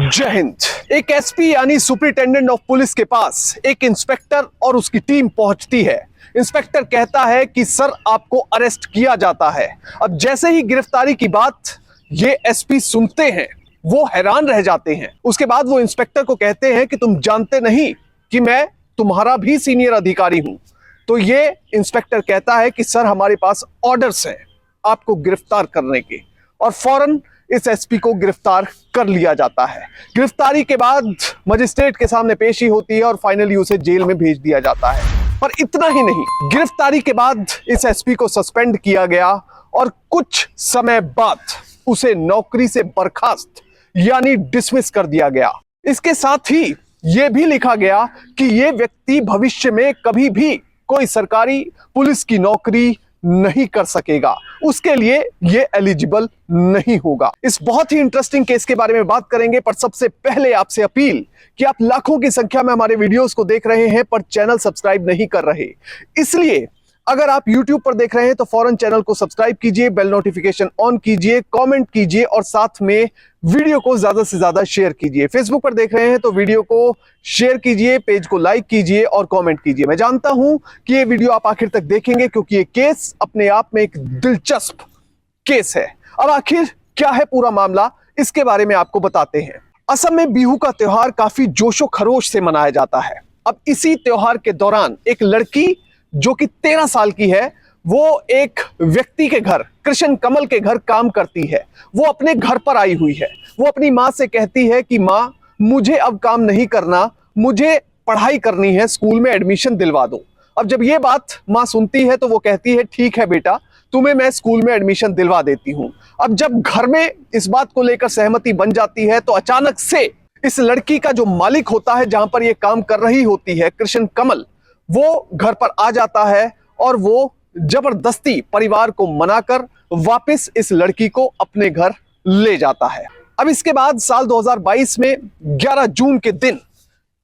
जय हिंद। एक एसपी यानी सुपरिटेंडेंट ऑफ पुलिस के पास एक इंस्पेक्टर और उसकी टीम पहुंचती है। इंस्पेक्टर कहता है कि सर आपको अरेस्ट किया जाता है। अब जैसे ही गिरफ्तारी की बात ये एसपी सुनते हैं वो हैरान रह जाते हैं। उसके बाद वो इंस्पेक्टर को कहते हैं कि तुम जानते नहीं कि मैं तुम्हारा भी सीनियर अधिकारी हूं। तो ये इंस्पेक्टर कहता है कि सर हमारे पास ऑर्डर्स हैं आपको गिरफ्तार करने के, और फौरन इस एसपी को गिरफ्तार कर लिया जाता है। गिरफ्तारी के बाद मजिस्ट्रेट के सामने पेशी होती है और फाइनली उसे जेल में भेज दिया जाता है। पर इतना ही नहीं, गिरफ्तारी के बाद इस एसपी को सस्पेंड किया गया और कुछ समय बाद उसे नौकरी से बर्खास्त यानी डिसमिस कर दिया गया। इसके साथ ही यह भी लिखा गया कि यह व्यक्ति भविष्य में कभी भी कोई सरकारी पुलिस की नौकरी नहीं कर सकेगा, उसके लिए ये एलिजिबल नहीं होगा। इस बहुत ही इंटरेस्टिंग केस के बारे में बात करेंगे, पर सबसे पहले आपसे अपील कि आप लाखों की संख्या में हमारे वीडियोस को देख रहे हैं पर चैनल सब्सक्राइब नहीं कर रहे, इसलिए अगर आप YouTube पर देख रहे हैं तो फौरन चैनल को सब्सक्राइब कीजिए, बेल नोटिफिकेशन ऑन कीजिए, कमेंट कीजिए और साथ में वीडियो को ज्यादा से ज्यादा शेयर कीजिए। फेसबुक पर देख रहे हैं तो वीडियो को शेयर कीजिए, पेज को लाइक कीजिए और कमेंट कीजिए। मैं जानता हूं कि ये वीडियो आप आखिर तक देखेंगे क्योंकि ये केस अपने आप में एक दिलचस्प केस है। अब आखिर क्या है पूरा मामला, इसके बारे में आपको बताते हैं। असम में बिहू का त्योहार काफी जोशो खरोश से मनाया जाता है। अब इसी त्योहार के दौरान एक लड़की जो कि 13 साल की है, वो एक व्यक्ति के घर, कृष्ण कमल के घर काम करती है। वो अपने घर पर आई हुई है। वो अपनी माँ से कहती है कि माँ मुझे अब काम नहीं करना, मुझे पढ़ाई करनी है, स्कूल में एडमिशन दिलवा दो। अब जब ये बात माँ सुनती है तो वो कहती है ठीक है बेटा, तुम्हें मैं स्कूल में एडमिशन दिलवा देती हूँ। अब जब घर में इस बात को लेकर सहमति बन जाती है तो अचानक से इस लड़की का जो मालिक होता है, जहां पर ये काम कर रही होती है, कृष्ण कमल, वो घर पर आ जाता है और वो जबरदस्ती परिवार को मनाकर वापस इस लड़की को अपने घर ले जाता है। अब इसके बाद साल 2022 में 11 जून के दिन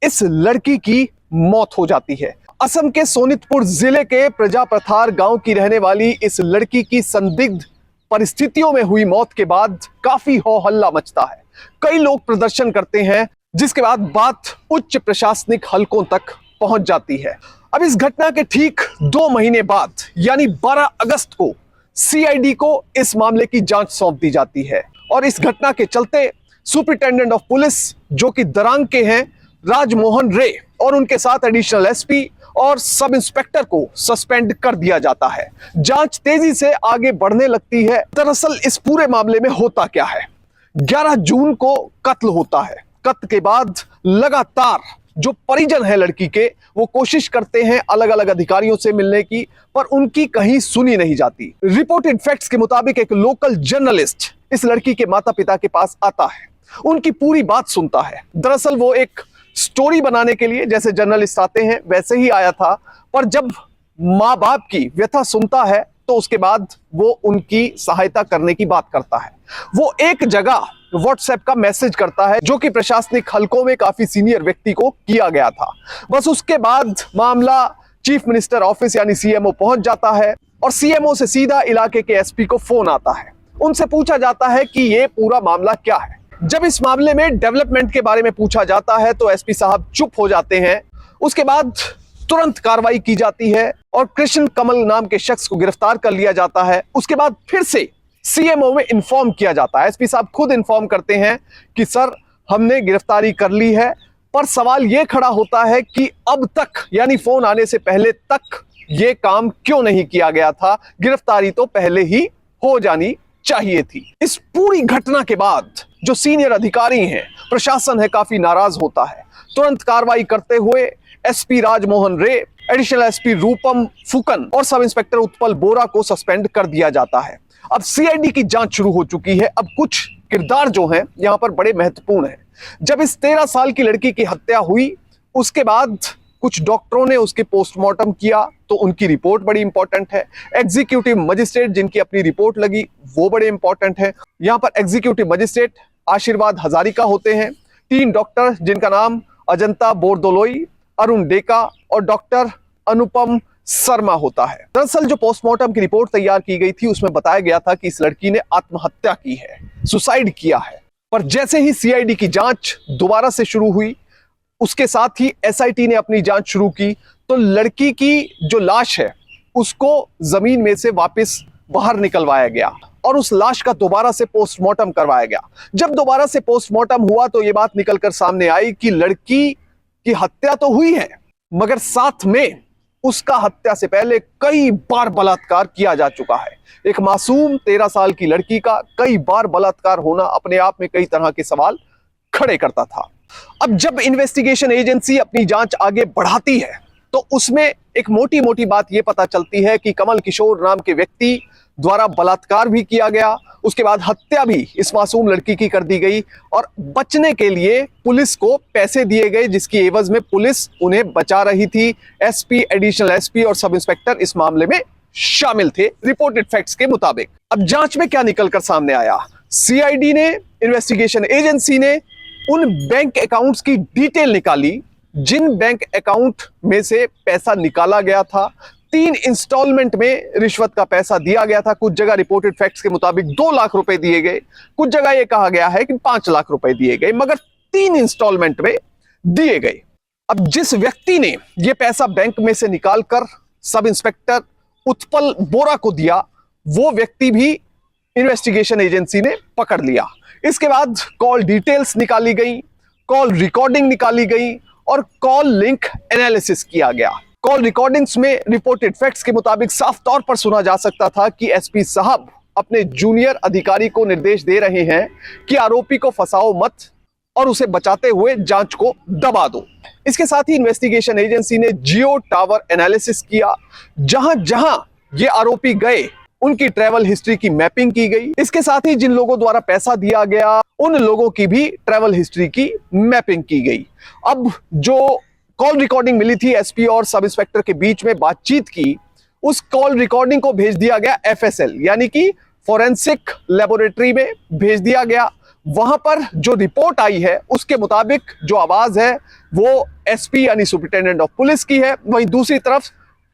इस लड़की की मौत हो जाती है। असम के सोनितपुर जिले के प्रजापथार गांव की रहने वाली इस लड़की की संदिग्ध परिस्थितियों में हुई मौत के बाद काफी हो हल्ला मचता है। कई लोग प्रदर्शन करते हैं, जिसके बाद बात उच्च प्रशासनिक हलकों तक पहुंच जाती है। अब इस घटना के ठीक 2 महीने बाद यानी 12 अगस्त को सीआईडी को इस मामले की जांच सौंप दी जाती है और इस घटना के चलते सुपरिटेंडेंट ऑफ पुलिस जो कि दरांग के हैं, राजमोहन रे, और उनके साथ एडिशनल एसपी और सब इंस्पेक्टर को सस्पेंड कर दिया जाता है। जांच तेजी से आगे बढ़ने लगती है। दरअसल इस पूरे मामले में होता क्या है, 11 जून को कत्ल होता है। कत्ल के बाद लगातार जो परिजन है लड़की के, वो कोशिश करते हैं अलग अलग अधिकारियों से मिलने की, पर उनकी कहीं सुनी नहीं जाती। रिपोर्टेड फैक्ट्स के मुताबिक एक लोकल जर्नलिस्ट इस लड़की के माता पिता के पास आता है, उनकी पूरी बात सुनता है। दरअसल वो एक स्टोरी बनाने के लिए जैसे जर्नलिस्ट आते हैं वैसे ही आया था, पर जब माँ बाप की व्यथा सुनता है तो उसके बाद वो उनकी सहायता करने की बात करता है। वो एक जगह व्हाट्सएप का मैसेज करता है जो कि प्रशासनिक हलकों में काफी सीनियर व्यक्ति को किया गया था। बस उसके बाद मामला चीफ मिनिस्टर ऑफिस यानी सीएमओ पहुंच जाता है और सीएमओ से सीधा इलाके के एसपी को फोन आता है। उनसे पूछा जाता है कि ये पूरा मामला क्या है। जब इस मामले में डेवलपमेंट के बारे में पूछा जाता है तो एसपी साहब चुप हो जाते हैं। उसके बाद तुरंत कार्रवाई की जाती है और कृष्ण कमल नाम के शख्स को गिरफ्तार कर लिया जाता है। उसके बाद फिर से सीएमओ में इन्फॉर्म किया जाता है। एसपी साहब खुद इन्फॉर्म करते हैं कि सर हमने गिरफ्तारी कर ली है, पर सवाल यह खड़ा होता है कि अब तक यानी फोन आने से पहले तक यह काम क्यों नहीं किया गया था, गिरफ्तारी तो पहले ही हो जानी चाहिए थी। इस पूरी घटना के बाद जो सीनियर अधिकारी हैं, प्रशासन है, काफी नाराज होता है। तुरंत कार्रवाई करते हुए एसपी राजमोहन रे, एडिशनल एसपी रूपम फुकन और सब इंस्पेक्टर उत्पल बोरा को सस्पेंड कर दिया जाता है। अब सीआईडी की जांच शुरू हो चुकी है। अब कुछ किरदार जो हैं यहां पर बड़े महत्वपूर्ण हैं। जब इस 13 साल की लड़की की हत्या हुई उसके बाद कुछ डॉक्टरों ने उसके पोस्टमार्टम किया तो उनकी रिपोर्ट बड़ी इंपॉर्टेंट है। एग्जीक्यूटिव मजिस्ट्रेट जिनकी अपनी रिपोर्ट लगी वो बड़े इंपॉर्टेंट है। यहां पर एग्जीक्यूटिव मजिस्ट्रेट आशीर्वाद हजारिका होते हैं। 3 डॉक्टर जिनका नाम अजंता बोरदोलोई, अरुण डेका और डॉक्टर अनुपम शर्मा होता है। दरअसल जो पोस्टमार्टम की रिपोर्ट तैयार की गई थी उसमें बताया गया था कि इस लड़की ने आत्महत्या की है, सुसाइड किया है। पर जैसे ही सीआईडी की जांच दोबारा से शुरू हुई, उसके साथ ही एसआईटी ने अपनी जांच शुरू की, तो लड़की की जो लाश है उसको जमीन में से वापस बाहर निकलवाया गया और उस लाश का दोबारा से पोस्टमार्टम करवाया गया। जब दोबारा से पोस्टमार्टम हुआ तो यह बात निकलकर सामने आई कि लड़की की हत्या तो हुई है, मगर साथ में उसका हत्या से पहले कई बार बलात्कार किया जा चुका है। एक मासूम 13 साल की लड़की का कई बार बलात्कार होना अपने आप में कई तरह के सवाल खड़े करता था। अब जब इन्वेस्टिगेशन एजेंसी अपनी जांच आगे बढ़ाती है तो उसमें एक मोटी मोटी बात यह पता चलती है कि कमल किशोर नाम के व्यक्ति द्वारा बलात्कार भी किया गया, उसके बाद हत्या भी इस मासूम लड़की की कर दी गई और बचने के लिए पुलिस को पैसे दिए गए, जिसकी एवज में पुलिस उन्हें बचा रही थी। एसपी, एडिशनल एसपी और सब इंस्पेक्टर इस मामले में शामिल थे रिपोर्टेड फैक्ट्स के मुताबिक। अब जांच में क्या निकलकर सामने आया? सीआईडी ने, इन्वेस्टिगेशन एजेंसी ने उन बैंक अकाउंट्स की डिटेल निकाली जिन बैंक अकाउंट में से पैसा निकाला गया था। 3 इंस्टॉलमेंट में रिश्वत का पैसा दिया गया था। कुछ जगह रिपोर्टेड फैक्ट्स के मुताबिक 2 लाख रुपए दिए गए, कुछ जगह यह कहा गया है कि 5 लाख रुपए दिए गए, मगर 3 इंस्टॉलमेंट में दिए गए। अब जिस व्यक्ति ने यह पैसा बैंक में से निकालकर सब इंस्पेक्टर उत्पल बोरा को दिया, वो व्यक्ति भी इन्वेस्टिगेशन एजेंसी ने पकड़ लिया। इसके बाद कॉल डिटेल्स निकाली गई, कॉल रिकॉर्डिंग निकाली गई और कॉल लिंक एनालिसिस किया गया। कॉल रिकॉर्डिंग्स में रिपोर्टेड फैक्ट्स के मुताबिक साफ तौर पर सुना जा सकता था कि एसपी साहब अपने जूनियर अधिकारी को निर्देश दे रहे हैं कि आरोपी को फंसाओ मत और उसे बचाते हुए जांच को दबा दो। इसके साथ ही इन्वेस्टिगेशन एजेंसी ने जियो टावर एनालिसिस किया, जहां जहां ये आरोपी गए उनकी ट्रैवल हिस्ट्री की मैपिंग की गई। इसके साथ ही जिन लोगों द्वारा पैसा दिया गया उन लोगों की भी ट्रैवल हिस्ट्री की मैपिंग की गई। अब जो कॉल रिकॉर्डिंग मिली थी एसपी और सब इंस्पेक्टर के बीच में बातचीत की, उस कॉल रिकॉर्डिंग को भेज दिया गया एफएसएल यानी कि फॉरेंसिक लेबोरेटरी में भेज दिया गया। वहां पर जो रिपोर्ट आई है उसके मुताबिक जो आवाज है वो एसपी यानी सुपरिटेंडेंट ऑफ पुलिस की है, वहीं दूसरी तरफ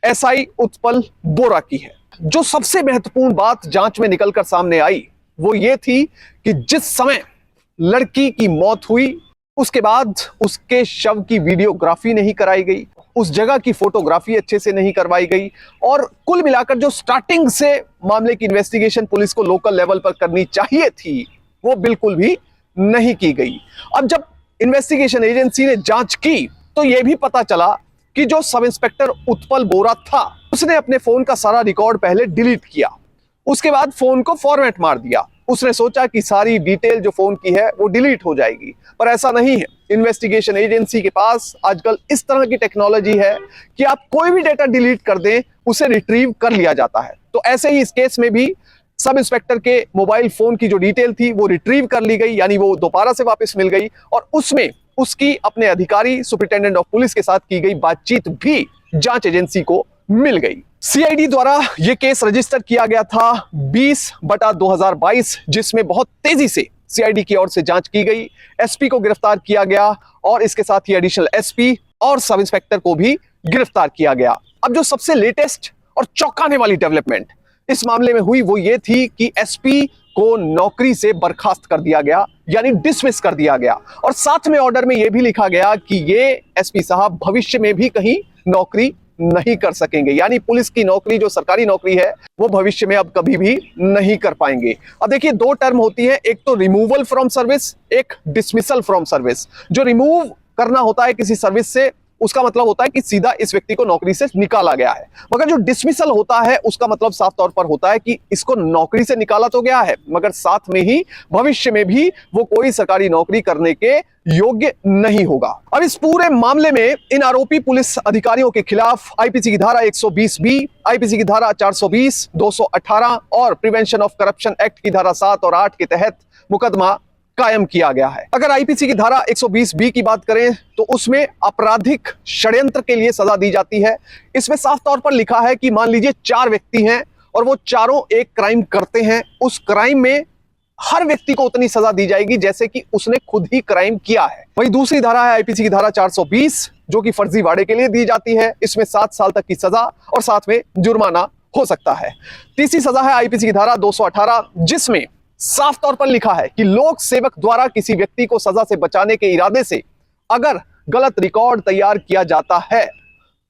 एसआई उत्पल बोरा की है। जो सबसे महत्वपूर्ण बात जांच में निकलकर सामने आई वो ये थी कि जिस समय लड़की की मौत हुई उसके बाद उसके शव की वीडियोग्राफी नहीं कराई गई, उस जगह की फोटोग्राफी अच्छे से नहीं करवाई गई और कुल मिलाकर जो स्टार्टिंग से मामले की इन्वेस्टिगेशन पुलिस को लोकल लेवल पर करनी चाहिए थी वो बिल्कुल भी नहीं की गई। अब जब इन्वेस्टिगेशन एजेंसी ने जांच की तो यह भी पता चला कि जो सब इंस्पेक्टर उत्पल बोरा था उसने अपने फोन का सारा रिकॉर्ड पहले डिलीट किया, उसके बाद फोन को फॉर्मेट मार दिया। उसने सोचा कि सारी डिटेल जो फोन की है वो डिलीट हो जाएगी, पर ऐसा नहीं है। इन्वेस्टिगेशन एजेंसी के पास आजकल इस तरह की टेक्नोलॉजी है कि आप कोई भी डेटा डिलीट कर दें उसे रिट्रीव कर लिया जाता है। तो ऐसे ही इस केस में भी सब इंस्पेक्टर के मोबाइल फोन की जो डिटेल थी वो रिट्रीव कर ली गई, यानी वो दोबारा से वापस मिल गई और उसमें उसकी अपने अधिकारी सुपरिटेंडेंट ऑफ पुलिस के साथ की गई बातचीत भी जांच एजेंसी को मिल गई। सीआईडी द्वारा यह केस रजिस्टर किया गया था 20/2022, जिसमें बहुत तेजी से सीआईडी की ओर से जांच की गई, एसपी को गिरफ्तार किया गया और इसके साथ ही एडिशनल एसपी और सब इंस्पेक्टर को भी गिरफ्तार किया गया। अब जो सबसे लेटेस्ट और चौंकाने वाली डेवलपमेंट इस मामले में हुई वो ये थी कि एसपी को नौकरी से बर्खास्त कर दिया गया, यानी डिसमिस कर दिया गया और साथ में ऑर्डर में यह भी लिखा गया कि ये एसपी साहब भविष्य में भी कहीं नौकरी नहीं कर सकेंगे, यानी पुलिस की नौकरी जो सरकारी नौकरी है वो भविष्य में अब कभी भी नहीं कर पाएंगे। अब देखिए 2 टर्म होती है, एक तो रिमूवल फ्रॉम सर्विस, एक डिसमिसल फ्रॉम सर्विस। जो रिमूव करना होता है किसी सर्विस से उसका मतलब होता है कि सीधा इस व्यक्ति को नौकरी से निकाला गया है, मगर जो डिसमिसल होता है उसका मतलब साफ तौर पर होता है कि इसको नौकरी से निकाला तो गया है मगर साथ में ही भविष्य में भी वो कोई सरकारी नौकरी करने के योग्य नहीं होगा। अब इस पूरे मामले में इन आरोपी पुलिस अधिकारियों के खिलाफ आईपीसी की धारा 120 बी, आईपीसी की धारा 420, 218 और प्रिवेंशन ऑफ करप्शन एक्ट की धारा 7 और 8 के तहत मुकदमा कायम किया गया है। अगर आईपीसी की धारा 120 बी की बात करें तो उसमें आपराधिक षड्यंत्र के लिए सजा दी जाती है। इसमें साफ तौर पर लिखा है कि मान लीजिए 4 व्यक्ति हैं और वो चारों एक क्राइम करते हैं, उस क्राइम में हर व्यक्ति को उतनी सजा दी जाएगी जैसे कि उसने खुद ही क्राइम किया है। वही दूसरी धारा है आईपीसी की धारा 420 जो कि फर्जीवाड़े के लिए दी जाती है। इसमें 7 साल तक की सजा और साथ में जुर्माना हो सकता है। तीसरी सजा है आईपीसी की धारा 218 जिसमें साफ तौर पर लिखा है कि लोक सेवक द्वारा किसी व्यक्ति को सजा से बचाने के इरादे से अगर गलत रिकॉर्ड तैयार किया जाता है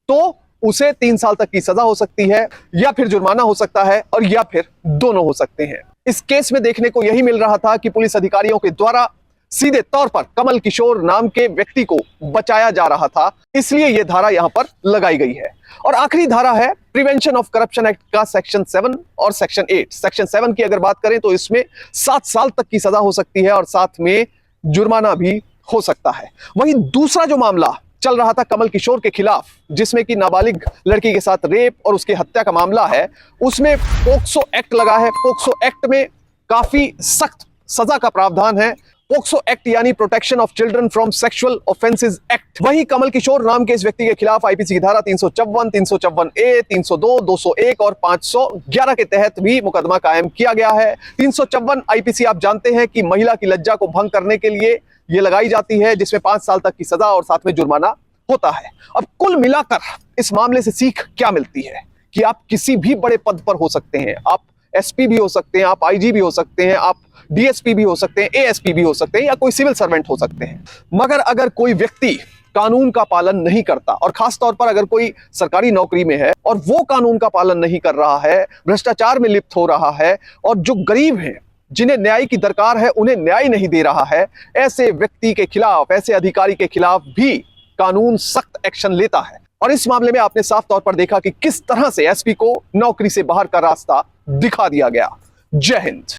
तो उसे 3 साल तक की सजा हो सकती है, या फिर जुर्माना हो सकता है, और या फिर दोनों हो सकते हैं। इस केस में देखने को यही मिल रहा था कि पुलिस अधिकारियों के द्वारा सीधे तौर पर कमल किशोर नाम के व्यक्ति को बचाया जा रहा था, इसलिए यह धारा यहां पर लगाई गई है। और आखिरी धारा है प्रिवेंशन ऑफ करप्शन एक्ट का सेक्शन 7 और सेक्शन 8। सेक्शन 7 की अगर बात करें तो इसमें 7 साल तक की सजा हो सकती है और साथ में जुर्माना भी हो सकता है। वहीं दूसरा जो मामला चल रहा था कमल किशोर के खिलाफ, जिसमें कि नाबालिग लड़की के साथ रेप और उसकी हत्या का मामला है, उसमें पोक्सो एक्ट लगा है। पोक्सो एक्ट में काफी सख्त सजा का प्रावधान है। पोक्सो एक्ट यानी protection of children from sexual offences act. वहीं कमल किशोर नाम के इस व्यक्ति के खिलाफ आईपीसी की धारा 354, 354 ए, 302, 201 और 511 के तहत भी मुकदमा कायम किया गया है। 354 आईपीसी आप जानते हैं कि महिला की लज्जा को भंग करने के लिए यह लगाई जाती है, जिसमें 5 साल तक की सजा और साथ में जुर्माना होता है। अब कुल मिलाकर इस मामले से सीख क्या मिलती है कि आप किसी भी बड़े पद पर हो सकते हैं। आप एसपी भी हो सकते हैं, आप आईजी भी हो सकते हैं, आप डीएसपी भी हो सकते हैं, एएसपी भी हो सकते हैं, या कोई सिविल सर्वेंट हो सकते हैं। मगर अगर कोई व्यक्ति कानून का पालन नहीं करता, और खास तौर पर अगर कोई सरकारी नौकरी में है और वो कानून का पालन नहीं कर रहा है, भ्रष्टाचार में लिप्त हो रहा है, और जो गरीब हैं जिन्हें न्याय की दरकार है उन्हें न्याय नहीं दे रहा है, ऐसे व्यक्ति के खिलाफ, ऐसे अधिकारी के खिलाफ भी कानून सख्त एक्शन लेता है। और इस मामले में आपने साफ तौर पर देखा कि किस तरह से एसपी को नौकरी से बाहर का रास्ता दिखा दिया गया। जय हिंद।